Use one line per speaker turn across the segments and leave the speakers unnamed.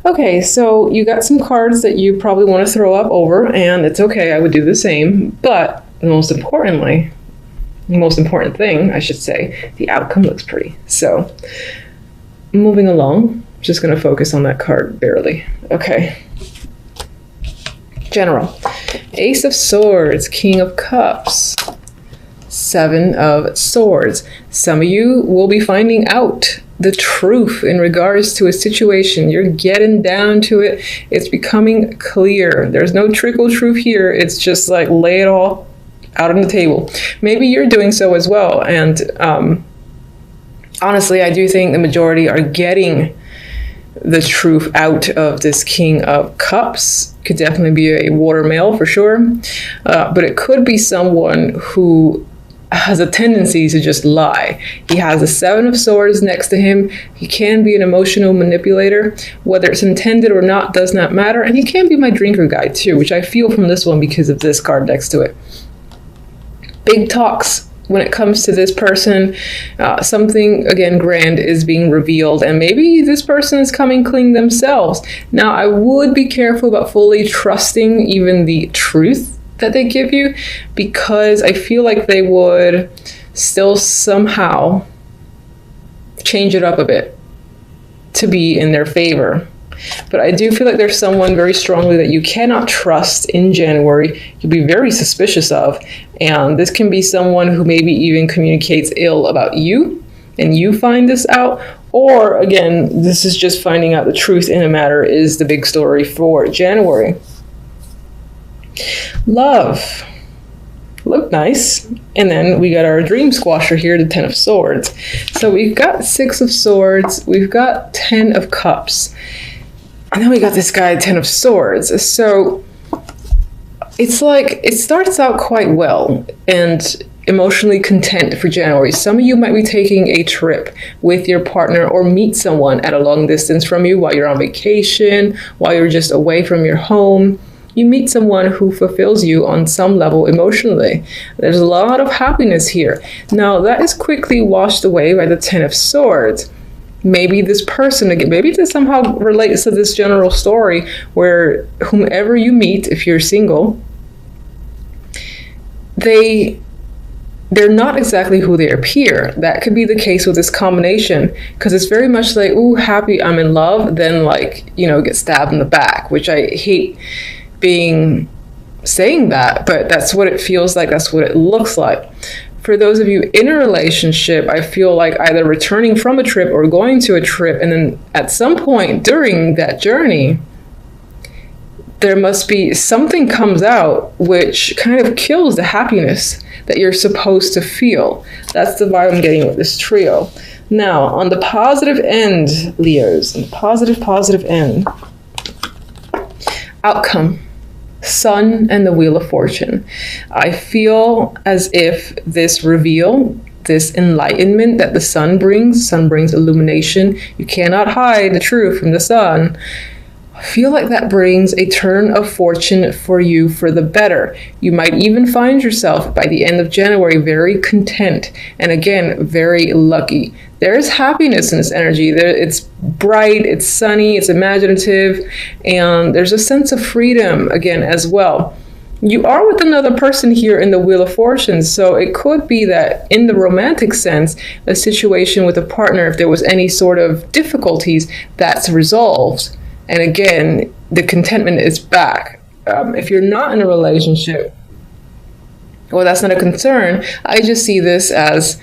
Okay, so you got some cards that you probably want to throw up over, and it's okay, I would do the same. But most importantly, the most important thing, I should say, the outcome looks pretty. So, moving along, just going to focus on that card barely. Okay. General. Ace of Swords, King of Cups, Seven of Swords. Some of you will be finding out the truth in regards to a situation. You're getting down to it. It's becoming clear. There's no trickle truth here. It's just like lay it all out on the table. Maybe you're doing so as well. And honestly, I do think the majority are getting the truth out of this King of Cups. Could definitely be a water male for sure. But it could be someone who has a tendency to just lie. He has a Seven of Swords next to him. He can be an emotional manipulator. Whether it's intended or not does not matter. And he can be my drinker guy too, which I feel from this one because of this card next to it. Big talks when it comes to this person. Something, again, grand is being revealed, and maybe this person is coming clean themselves. Now, I would be careful about fully trusting even the truth that they give you, because I feel like they would still somehow change it up a bit to be in their favor. But I do feel like there's someone very strongly that you cannot trust in January. You'll be very suspicious of. And this can be someone who maybe even communicates ill about you, and you find this out. Or again, this is just finding out the truth in a matter is the big story for January. Love. Look nice. And then we got our dream squasher here, the Ten of Swords. So we've got Six of Swords. We've got 10 of Cups. And then we got this guy, 10 of Swords. So it's like, it starts out quite well and emotionally content for January. Some of you might be taking a trip with your partner or meet someone at a long distance from you while you're on vacation, while you're just away from your home. You meet someone who fulfills you on some level emotionally. There's a lot of happiness here. Now, that is quickly washed away by the 10 of Swords. Maybe this person, again, maybe this somehow relates to this general story where whomever you meet, if you're single, they're not exactly who they appear. That could be the case with this combination, because it's very much like, ooh, happy, I'm in love, then like, you know, get stabbed in the back, which I hate saying that, but that's what it feels like, that's what it looks like. For those of you in a relationship, I feel like either returning from a trip or going to a trip, and then at some point during that journey, there must be something comes out which kind of kills the happiness that you're supposed to feel. That's the vibe I'm getting with this trio. Now, on the positive end, Leos, on the positive end, outcome. Sun and the Wheel of Fortune. I feel as if this reveal, this enlightenment that the sun brings illumination. You cannot hide the truth from the sun. I feel like that brings a turn of fortune for you for the better. You might even find yourself by the end of January very content and again, very lucky. There is happiness in this energy. It's bright, it's sunny, it's imaginative, and there's a sense of freedom again as well. You are with another person here in the Wheel of Fortune, so it could be that in the romantic sense, a situation with a partner, if there was any sort of difficulties, that's resolved. And again, the contentment is back. If you're not in a relationship, well, that's not a concern. I just see this as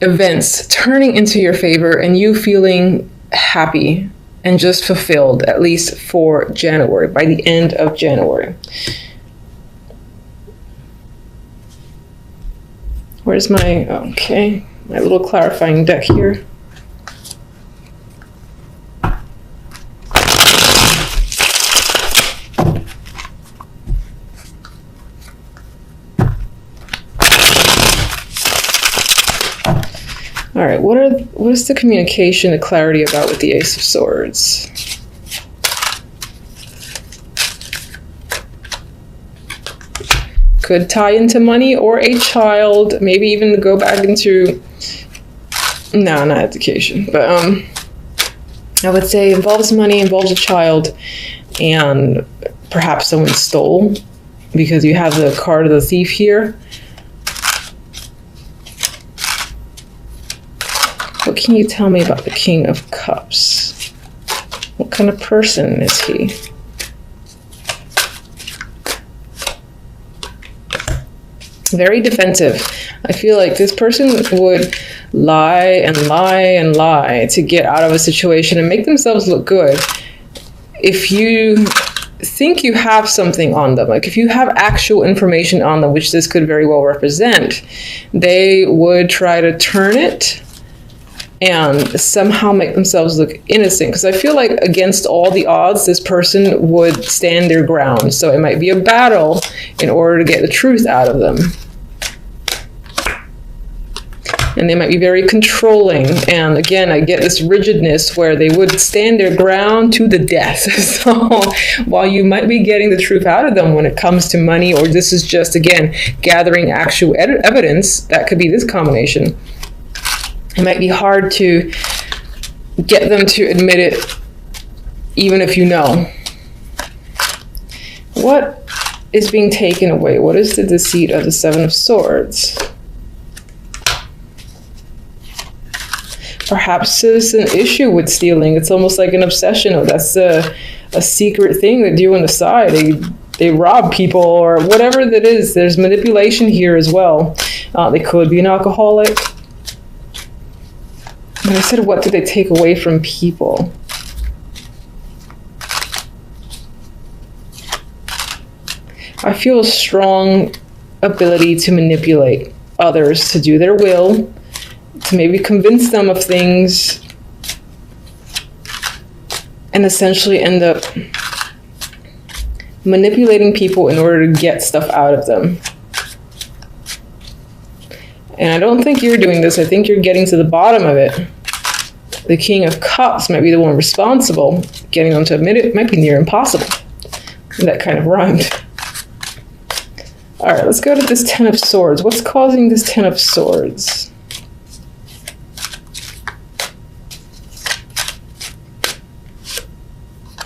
events turning into your favor and you feeling happy and just fulfilled, at least for January, by the end of January. Where's my, okay, my little clarifying deck here. All right, what is the communication, the clarity about with the Ace of Swords? Could tie into money or a child, maybe even go back into, no, not education, but I would say involves money, involves a child, and perhaps someone stole, because you have the card of the thief here. What can you tell me about the King of Cups? What kind of person is he? Very defensive. I feel like this person would lie and lie and lie to get out of a situation and make themselves look good. If you think you have something on them, like if you have actual information on them, which this could very well represent, they would try to turn it and somehow make themselves look innocent. Because I feel like against all the odds, this person would stand their ground. So it might be a battle in order to get the truth out of them. And they might be very controlling. And again, I get this rigidness where they would stand their ground to the death. So while you might be getting the truth out of them when it comes to money, or this is just, again, gathering actual evidence, that could be this combination. It might be hard to get them to admit it, even if you know. What is being taken away? What is the deceit of the Seven of Swords? Perhaps there's an issue with stealing. It's almost like an obsession. Or that's a secret thing they do on the side. They rob people or whatever that is. There's manipulation here as well. They could be an alcoholic. And I said, what do they take away from people? I feel a strong ability to manipulate others to do their will, to maybe convince them of things, and essentially end up manipulating people in order to get stuff out of them. And I don't think you're doing this. I think you're getting to the bottom of it. The King of Cups might be the one responsible. Getting them to admit it might be near impossible. That kind of rhymed. All right, let's go to this Ten of Swords. What's causing this Ten of Swords?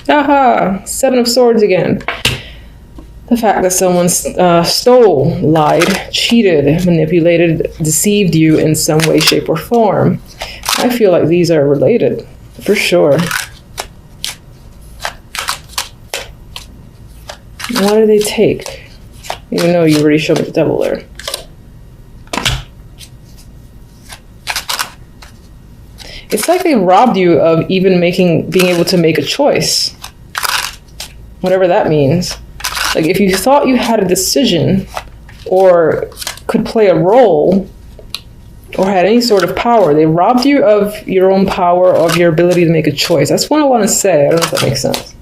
Aha! Seven of Swords again. The fact that someone stole, lied, cheated, manipulated, deceived you in some way, shape, or form. I feel like these are related, for sure. What do they take? Even though you already showed me the devil there. It's like they robbed you of even being able to make a choice. Whatever that means. Like if you thought you had a decision or could play a role or had any sort of power, they robbed you of your own power, of your ability to make a choice. That's what I want to say. I don't know if that makes sense.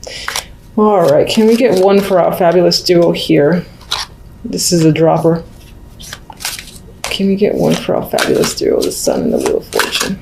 All right, can we get one for our fabulous duo here? This is a dropper. Can we get one for our fabulous duo, the Sun and the Wheel of Fortune?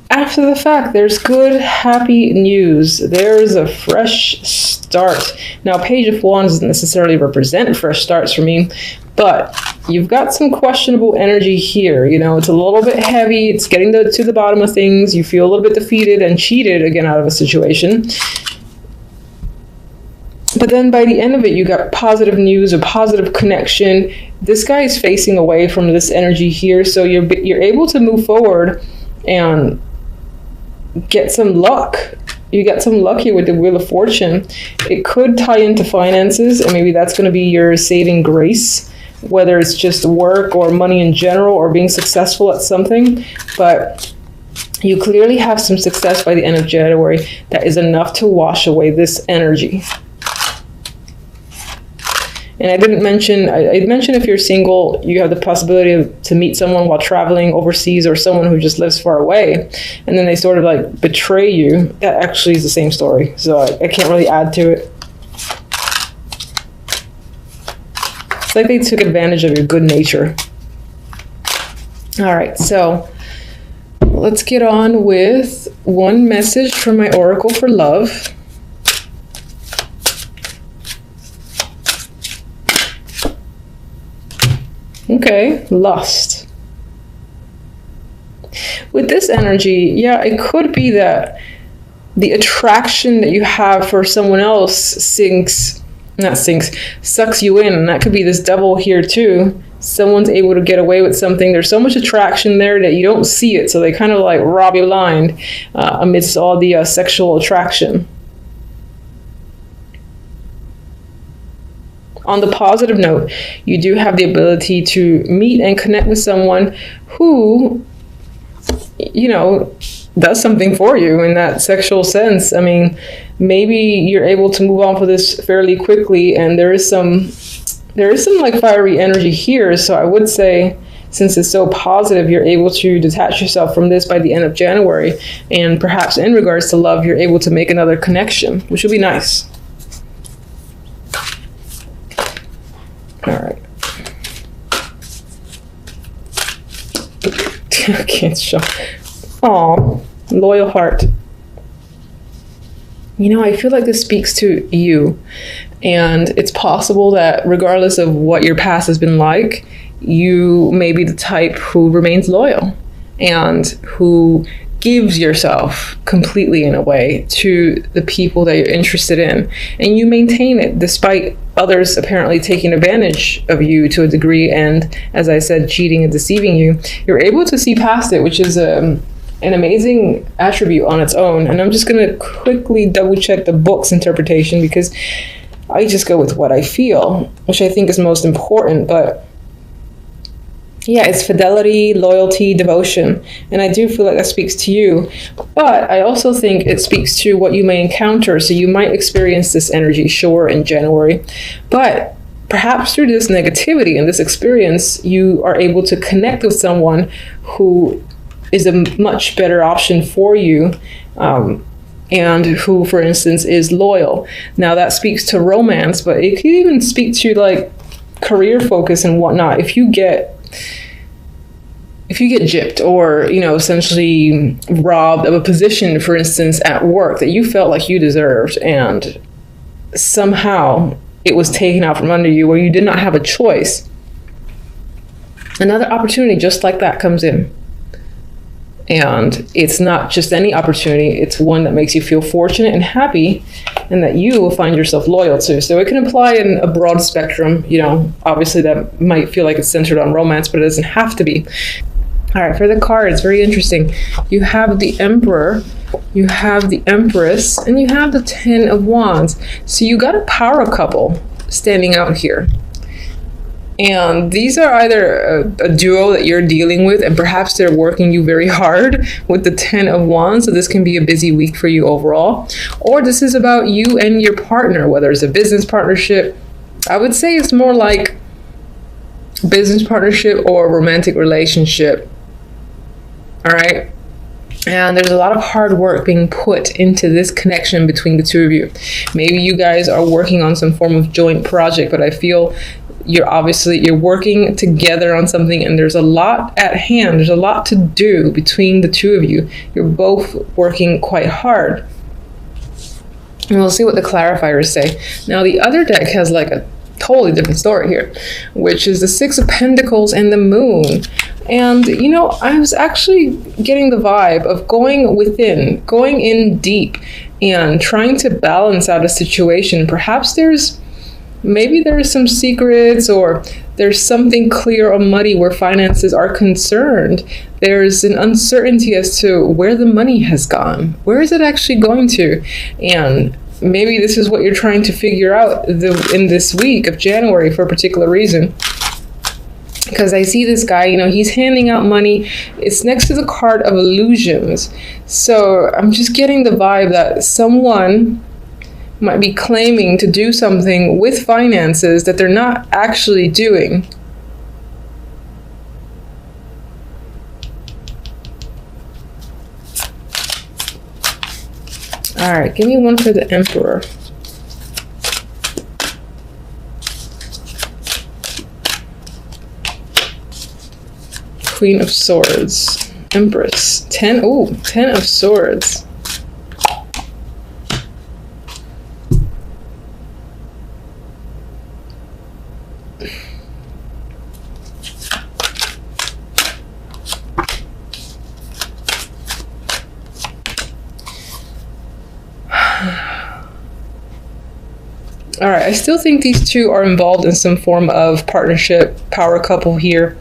After the fact, there's good, happy news. There's a fresh start. Now, Page of Wands doesn't necessarily represent fresh starts for me, but you've got some questionable energy here. You know, it's a little bit heavy. It's getting to the bottom of things. You feel a little bit defeated and cheated again out of a situation. But then by the end of it, you got positive news, a positive connection. This guy is facing away from this energy here, so you're able to move forward and get some luck. You got some luck here with the Wheel of Fortune. It could tie into finances, and maybe that's going to be your saving grace, whether it's just work or money in general or being successful at something. But you clearly have some success by the end of January that is enough to wash away this energy. And I didn't mention, I mentioned if you're single, you have the possibility to meet someone while traveling overseas, or someone who just lives far away, and then they sort of like betray you. That actually is the same story, so I can't really add to it. It's like they took advantage of your good nature. All right, so let's get on with one message from my Oracle for love. Okay, lust. with this energy, yeah, it could be that the attraction that you have for someone else sucks you in. And that could be this double here too. Someone's able to get away with something. There's so much attraction there that you don't see it. So they kind of like rob you blind amidst all the sexual attraction. On the positive note, you do have the ability to meet and connect with someone who, you know, does something for you in that sexual sense. I mean, maybe you're able to move on for this fairly quickly, and there is some like fiery energy here. So I would say, since it's so positive, you're able to detach yourself from this by the end of January. And perhaps in regards to love, you're able to make another connection, which would be nice. All right. I can't show. Aw, loyal heart. You know, I feel like this speaks to you. And it's possible that regardless of what your past has been like, you may be the type who remains loyal and who gives yourself completely, in a way, to the people that you're interested in. And you maintain it despite others apparently taking advantage of you to a degree. And as I said, cheating and deceiving you. You're able to see past it, which is an amazing attribute on its own. And I'm just going to quickly double check the book's interpretation, because I just go with what I feel, which I think is most important. But yeah, it's fidelity, loyalty, devotion. And I do feel like that speaks to you. But I also think it speaks to what you may encounter. So you might experience this energy, sure, in January. But perhaps through this negativity and this experience, you are able to connect with someone who is a much better option for you. And who, for instance, is loyal. Now that speaks to romance, but it could even speak to like career focus and whatnot. If you get gypped or, you know, essentially robbed of a position, for instance, at work that you felt like you deserved, and somehow it was taken out from under you where you did not have a choice, another opportunity just like that comes in. And it's not just any opportunity, it's one that makes you feel fortunate and happy, and that you will find yourself loyal to. So it can apply in a broad spectrum. You know, obviously that might feel like it's centered on romance, but it doesn't have to be. All right, for the cards, very interesting. You have the Emperor, you have the Empress, and you have the Ten of Wands. So you got a power couple standing out here. And these are either a duo that you're dealing with, and perhaps they're working you very hard with the Ten of Wands. So this can be a busy week for you overall. Or this is about you and your partner, whether it's a business partnership. I would say it's more like business partnership or romantic relationship. All right. And there's a lot of hard work being put into this connection between the two of you. Maybe you guys are working on some form of joint project, but I feel you're working together on something, and there's a lot at hand. There's a lot to do between the two of you. You're both working quite hard. And we'll see what the clarifiers say. Now, the other deck has like a totally different story here, which is the Six of Pentacles and the Moon. And, you know, I was actually getting the vibe of going within, going in deep, and trying to balance out a situation. Perhaps maybe there are some secrets, or there's something clear or muddy where finances are concerned. There's an uncertainty as to where the money has gone. Where is it actually going to? And maybe this is what you're trying to figure out in this week of January for a particular reason. Because I see this guy, you know, he's handing out money. It's next to the card of illusions. So I'm just getting the vibe that someone might be claiming to do something with finances that they're not actually doing. All right, give me one for the Emperor. Queen of Swords, Empress, 10 of Swords. All right, I still think these two are involved in some form of partnership, power couple here.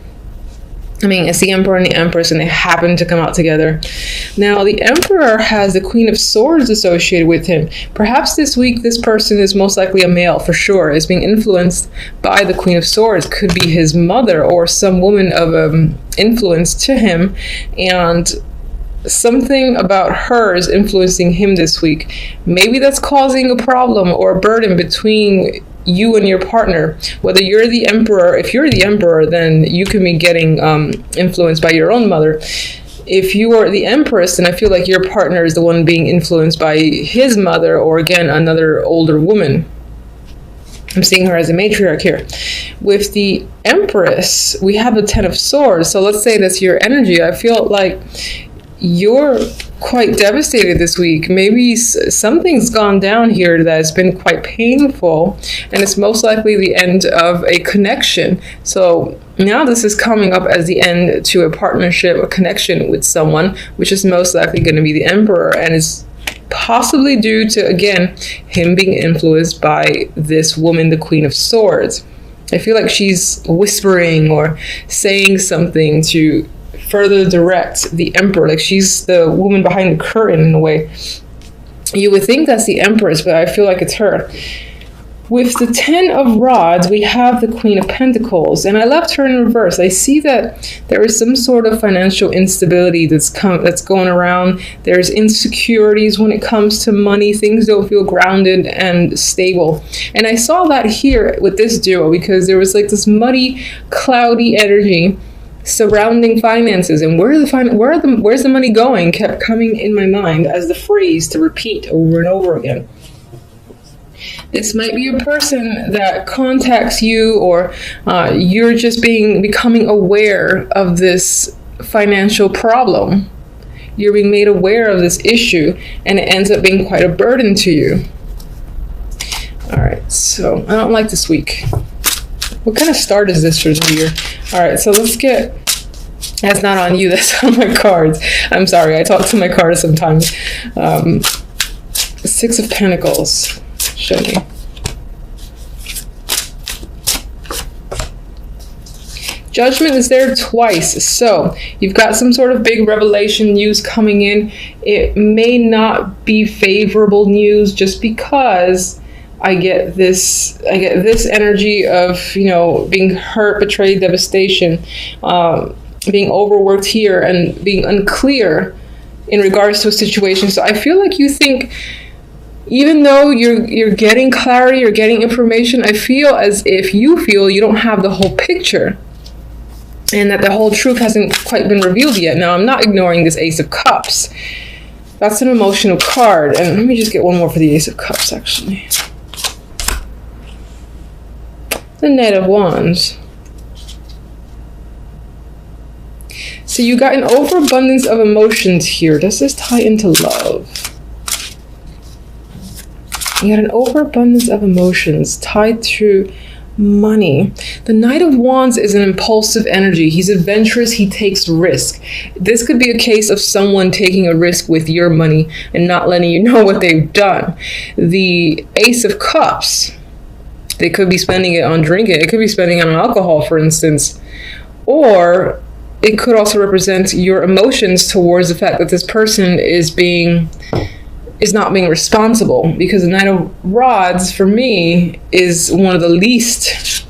I mean, it's the Emperor and the Empress, and they happen to come out together. Now, the Emperor has the Queen of Swords associated with him. Perhaps this week, this person is most likely a male, for sure, is being influenced by the Queen of Swords. Could be his mother or some woman of influence to him, and something about her is influencing him this week. Maybe that's causing a problem or a burden between you and your partner. Whether you're the Emperor, if you're the Emperor, then you can be getting influenced by your own mother. If you are the Empress, then I feel like your partner is the one being influenced by his mother, or again, another older woman. I'm seeing her as a matriarch here. With the Empress, we have the Ten of Swords. So let's say that's your energy. I feel like you're quite devastated this week. Maybe something's gone down here that's been quite painful, and it's most likely the end of a connection. So now this is coming up as the end to a partnership, a connection with someone, which is most likely going to be the Emperor, and is possibly due to, again, him being influenced by this woman, the Queen of Swords. I feel like she's whispering or saying something to further direct the Emperor, like she's the woman behind the curtain in a way. You would think that's the Empress, but I feel like it's her. With the Ten of Rods, we have the Queen of Pentacles, and I left her in reverse. I see that there is some sort of financial instability that's going around. There's insecurities when it comes to money. Things don't feel grounded and stable. And I saw that here with this duo, because there was like this muddy, cloudy energy surrounding finances, and where's the money going kept coming in my mind as the phrase to repeat over and over again. This might be a person that contacts you, or you're just becoming aware of this financial problem. You're being made aware of this issue, and it ends up being quite a burden to you. All right, so I don't like this week. What kind of start is this for the year? All right, so let's get, that's not on you, that's on my cards. I'm sorry, I talk to my cards sometimes. Six of Pentacles, show me. Judgment is there twice. So you've got some sort of big revelation news coming in. It may not be favorable news, just because I get this energy of, you know, being hurt, betrayed, devastation, being overworked here, and being unclear in regards to a situation. So I feel like you think, even though you're getting clarity, you're getting information, I feel as if you feel you don't have the whole picture, and that the whole truth hasn't quite been revealed yet. Now, I'm not ignoring this Ace of Cups. That's an emotional card. And let me just get one more for the Ace of Cups, actually. The Knight of Wands. So you got an overabundance of emotions here. Does this tie into love? You got an overabundance of emotions tied to money. The Knight of Wands is an impulsive energy. He's adventurous. He takes risk. This could be a case of someone taking a risk with your money and not letting you know what they've done. The Ace of Cups, they could be spending it on drinking. It could be spending it on alcohol, for instance. Or it could also represent your emotions towards the fact that this person is not being responsible, because the Knight of Rods, for me, is one of the least,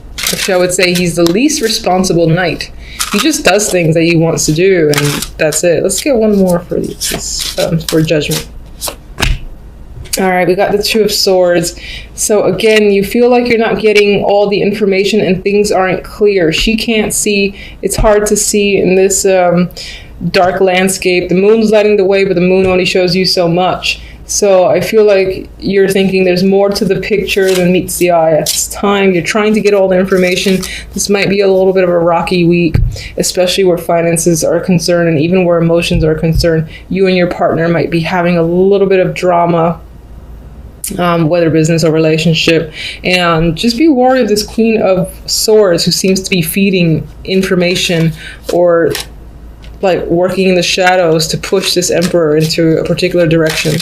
I would say he's the least responsible knight. He just does things that he wants to do, and that's it. Let's get one more for Judgment. All right, we got the Two of Swords. So again, you feel like you're not getting all the information and things aren't clear. She can't see. It's hard to see in this dark landscape. The moon's lighting the way, but the moon only shows you so much. So I feel like you're thinking there's more to the picture than meets the eye at this time. You're trying to get all the information. This might be a little bit of a rocky week, especially where finances are concerned, and even where emotions are concerned. You and your partner might be having a little bit of drama, whether business or relationship. And just be wary of this Queen of Swords, who seems to be feeding information or like working in the shadows to push this Emperor into a particular direction.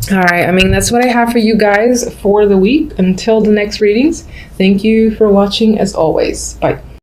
All right, I mean, that's what I have for you guys for the week. Until the next readings, thank you for watching as always. Bye.